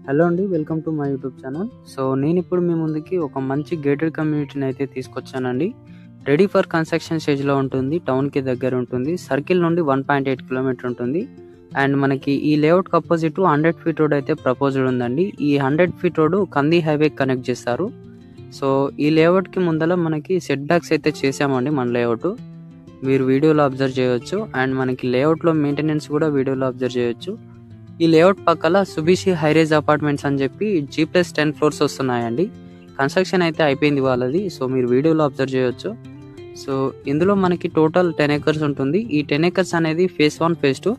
Hello అండి, welcome to my YouTube channel. So నేను ఇప్పుడు మీ ముందుకి ఒక మంచి గేటెడ్ కమ్యూనిటీని అయితే తీసుకొచ్చానండి. రెడీ ఫర్ కన్స్ట్రక్షన్ స్టేజ్లో ఉంటుంది, టౌన్కి దగ్గర ఉంటుంది, సర్కిల్ నుండి 1.8 కిలోమీటర్ ఉంటుంది. అండ్ మనకి ఈ లేఅవుట్కి అపోజిట్ 100 ఫీట్ రోడ్ అయితే ప్రపోజ్డ్ ఉందండి. ఈ 100 ఫీట్ రోడ్ కంది హైవే కనెక్ట్ చేస్తారు. సో ఈ లేఅవుట్కి ముందర మనకి సెట్ బ్యాక్స్ అయితే చేసామండి. మన లేఅవుట్ మీరు వీడియోలో అబ్జర్వ్ చేయవచ్చు. అండ్ మనకి లేఅవుట్లో మెయింటెనెన్స్ కూడా వీడియోలో అబ్జర్వ్ చేయవచ్చు. ఈ లేఅవుట్ పక్కల సుబిషి హైరేజ్ అపార్ట్మెంట్స్ అని చెప్పి G+10 ఫ్లోర్స్ వస్తున్నాయండి. కన్స్ట్రక్షన్ అయితే అయిపోయింది వాళ్ళది. సో మీరు వీడియోలో అబ్జర్వ్ చేయొచ్చు. సో ఇందులో మనకి టోటల్ 10 acres ఉంటుంది. ఈ 10 acres అనేది phase 1 phase 2.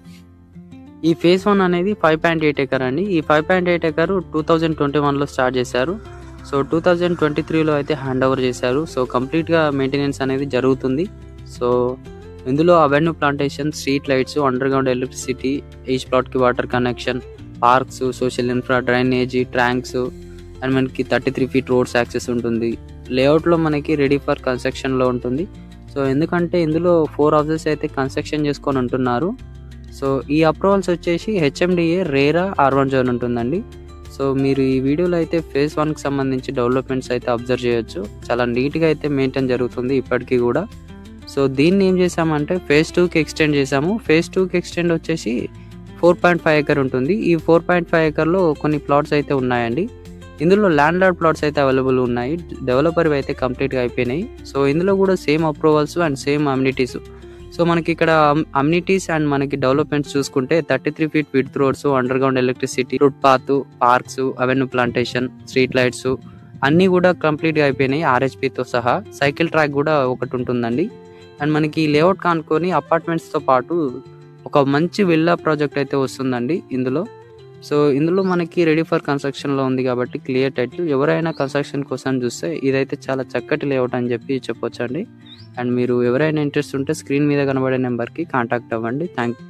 ఈ phase 1 అనేది 5.8 acre అండి. ఈ 5.8 acre 2021లో స్టార్ట్ చేశారు. సో 2023లో అయితే హ్యాండ్ ఓవర్ చేశారు. సో కంప్లీట్గా మెయింటెనెన్స్ అనేది జరుగుతుంది. సో ఇందులో avenue plantation, street lights, underground electricity, each ప్లాట్కి water connection, parks, social infra, drainage, tanks and మనకి 33 ఫీట్ రోడ్స్ యాక్సెస్ ఉంటుంది. లేఅవుట్లో మనకి రెడీ ఫర్ కన్స్ట్రక్షన్లో ఉంటుంది. సో ఎందుకంటే ఇందులో 4 హౌసెస్ అయితే కన్స్ట్రక్షన్ చేసుకొని ఉంటున్నారు. సో ఈ అప్రూవల్స్ వచ్చేసి HMDA, RERA, R1 జోన్ ఉంటుందండి. సో మీరు ఈ వీడియోలో అయితే phase 1కి సంబంధించి డెవలప్మెంట్స్ అయితే అబ్జర్వ్ చేయొచ్చు. చాలా నీట్గా అయితే మెయింటైన్ జరుగుతుంది ఇప్పటికీ కూడా. సో దీన్ని ఏం చేసామంటే phase 2కి ఎక్స్టెండ్ చేసాము. phase 2కి ఎక్స్టెండ్ వచ్చేసి 4.5 acre ఉంటుంది. ఈ 4.5 acreలో కొన్ని ప్లాట్స్ అయితే ఉన్నాయండి. ఇందులో ల్యాండ్ లార్డ్ ప్లాట్స్ అయితే అవైలబుల్ ఉన్నాయి. డెవలపర్ అయితే కంప్లీట్గా అయిపోయినాయి. సో ఇందులో కూడా same approvals and same amenities. So మనకి ఇక్కడ అమ్యూనిటీస్ అండ్ మనకి డెవలప్మెంట్స్ చూసుకుంటే 33 feet width roads, under ground electricity, foot path, parks, avenue plantation, street lights అన్నీ కూడా కంప్లీట్గా అయిపోయినాయి. RHPతో సహా సైకిల్ ట్రాక్ కూడా ఒకటి ఉంటుందండి. అండ్ మనకి లేఅవుట్ కానుకొని అపార్ట్మెంట్స్తో పాటు ఒక మంచి విల్లా ప్రాజెక్ట్ అయితే వస్తుందండి ఇందులో. సో ఇందులో మనకి రెడీ ఫర్ కన్స్ట్రక్షన్లో ఉంది కాబట్టి క్లియర్ టైటిల్. ఎవరైనా కన్స్ట్రక్షన్ కోసం చూస్తే ఇదైతే చాలా చక్కటి లేఅవుట్ అని చెప్పి చెప్పొచ్చండి. అండ్ మీరు ఎవరైనా ఇంట్రెస్ట్ ఉంటే స్క్రీన్ మీద కనబడే నెంబర్కి కాంటాక్ట్ అవ్వండి. Thank you.